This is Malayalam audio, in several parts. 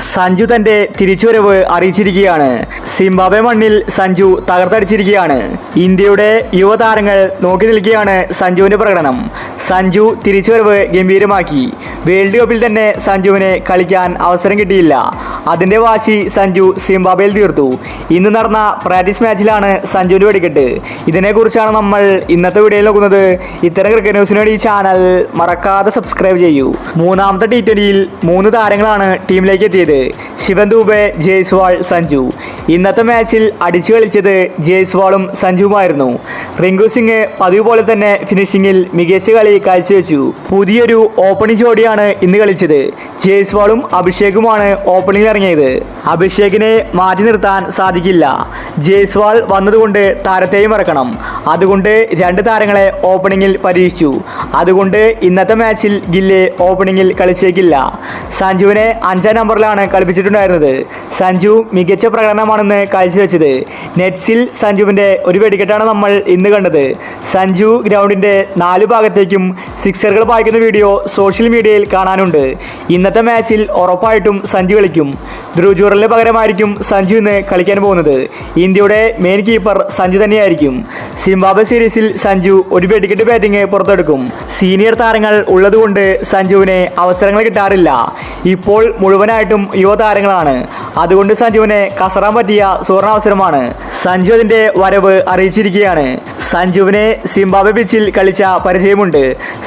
സഞ്ജു തന്റെ തിരിച്ചുവരവ് അറിയിച്ചിരിക്കുകയാണ്. സിംബാബ്വെ മണ്ണിൽ സഞ്ജു തകർത്തടിച്ചിരിക്കുകയാണ്. ഇന്ത്യയുടെ യുവതാരങ്ങൾ നോക്കി നിൽക്കുകയാണ് സഞ്ജുവിന്റെ പ്രകടനം. സഞ്ജു തിരിച്ചുവരവ് ഗംഭീരമാക്കി. വേൾഡ് കപ്പിൽ തന്നെ സഞ്ജുവിനെ കളിക്കാൻ അവസരം കിട്ടിയില്ല. അതിന്റെ വാശി സഞ്ജു സിംബാബ്വേയിൽ തീർത്തു. ഇന്ന് നടന്ന പ്രാക്ടീസ് മാച്ചിലാണ് സഞ്ജുവിന്റെ വെടിക്കെട്ട്. ഇതിനെക്കുറിച്ചാണ് നമ്മൾ ഇന്നത്തെ വീഡിയോയിൽ നോക്കുന്നത്. ഇത്തരം ക്രിക്കറ്റ് ന്യൂസിന് വേണ്ടി ഈ ചാനൽ മറക്കാതെ സബ്സ്ക്രൈബ് ചെയ്യൂ. മൂന്നാമത്തെ T20യിൽ 3 താരങ്ങളാണ് ടീമിലേക്ക് എത്തിയത്. ശിവൻ ദൂബെ, ജയ്സ്വാൾ, സഞ്ജു. ഇന്നത്തെ മാച്ചിൽ അടിച്ചു കളിച്ചത് ജയ്സ്വാളും സഞ്ജുവുമായിരുന്നു. റിങ്കു സിംഗ് പതിവ് പോലെ തന്നെ ഫിനിഷിംഗിൽ മികച്ച കളി കാഴ്ചവെച്ചു. പുതിയൊരു ഓപ്പണിംഗ് ജോഡിയാണ് ഇന്ന് കളിച്ചത്. ജയ്സ്വാളും അഭിഷേകുമാണ് ഓപ്പണിംഗിൽ ഇറങ്ങിയത്. അഭിഷേകിനെ മാറ്റി നിർത്താൻ സാധിക്കില്ല. ജയ്സ്വാൾ വന്നതുകൊണ്ട് താരത്തെയും ഇറക്കണം. അതുകൊണ്ട് 2 താരങ്ങളെ ഓപ്പണിംഗിൽ പരീക്ഷിച്ചു. അതുകൊണ്ട് ഇന്നത്തെ മാച്ചിൽ ഗില്ല് ഓപ്പണിംഗിൽ കളിച്ചേക്കില്ല. സഞ്ജുവിനെ 5ാം നമ്പറിലാണ് കളിപ്പിച്ചിട്ടുണ്ടായിരുന്നത്. സഞ്ജു മികച്ച പ്രകടനമാണെന്ന് കാഴ്ചവെച്ചത്. നെറ്റ്സിൽ സഞ്ജുവിൻ്റെ ഒരു വെടിക്കെട്ടാണ് നമ്മൾ ഇന്ന് കണ്ടത്. സഞ്ജു ഗ്രൗണ്ടിൻ്റെ 4 ഭാഗത്തേക്കും സിക്സറുകൾ പായിക്കുന്ന വീഡിയോ സോഷ്യൽ മീഡിയയിൽ കാണാനുണ്ട്. ഇന്നത്തെ മാച്ചിൽ ഉറപ്പായിട്ടും സഞ്ജു കളിക്കും. ധ്രുവ് ജുറലിന് പകരമായിരിക്കും സഞ്ജു ഇന്ന് കളിക്കാൻ പോകുന്നത്. ഇന്ത്യയുടെ മെയിൻ കീപ്പർ സഞ്ജു തന്നെയായിരിക്കും. സിംബാബ്വെ സീരീസിൽ സഞ്ജു ഒരു വെടിക്കെട്ട് ബാറ്റിംഗ് പുറത്തെടുക്കും. സീനിയർ താരങ്ങൾ ഉള്ളതുകൊണ്ട് സഞ്ജുവിന് അവസരങ്ങൾ കിട്ടാറില്ല. ഇപ്പോൾ മുഴുവനായിട്ടും യുവതാരങ്ങളാണ്. അതുകൊണ്ട് സഞ്ജുവിനെ കസറാൻ പറ്റിയ സുവർണാവസരമാണ്. സഞ്ജു അതിൻ്റെ വരവ് അറിയിച്ചിരിക്കുകയാണ്. സഞ്ജുവിനെ സിംബാബ്വെ പിച്ചിൽ കളിച്ച പരിചയമുണ്ട്.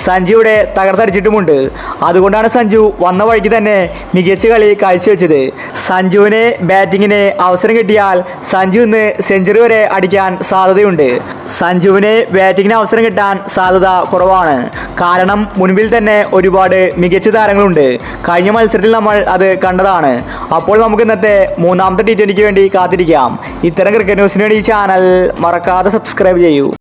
സഞ്ജുവിടെ തകർത്തടിച്ചിട്ടുമുണ്ട്. അതുകൊണ്ടാണ് സഞ്ജു വന്ന വഴിക്ക് തന്നെ മികച്ച കളി കാഴ്ചവെച്ചത്. സഞ്ജുവിന് ബാറ്റിങ്ങിന് അവസരം കിട്ടിയാൽ സഞ്ജു ഇന്ന് സെഞ്ചുറി വരെ അടിക്കാൻ സാധ്യതയുണ്ട്. സഞ്ജുവിന് ബാറ്റിങ്ങിന് അവസരം കിട്ടാൻ സാധ്യത കുറവാണ്. കാരണം മുൻപിൽ തന്നെ ഒരുപാട് മികച്ച താരങ്ങളുണ്ട്. കഴിഞ്ഞ മത്സരത്തിൽ നമ്മൾ അത് കണ്ടതാണ്. അപ്പോൾ നമുക്ക് ഇന്നത്തെ 3ാമത്തെ T20ക്ക് വേണ്ടി കാത്തിരിക്കാം. ഇത്തരം ക്രിക്കറ്റ് ന്യൂസിന് വേണ്ടി ഈ ചാനൽ മറക്കാതെ സബ്സ്ക്രൈബ് ചെയ്യൂ.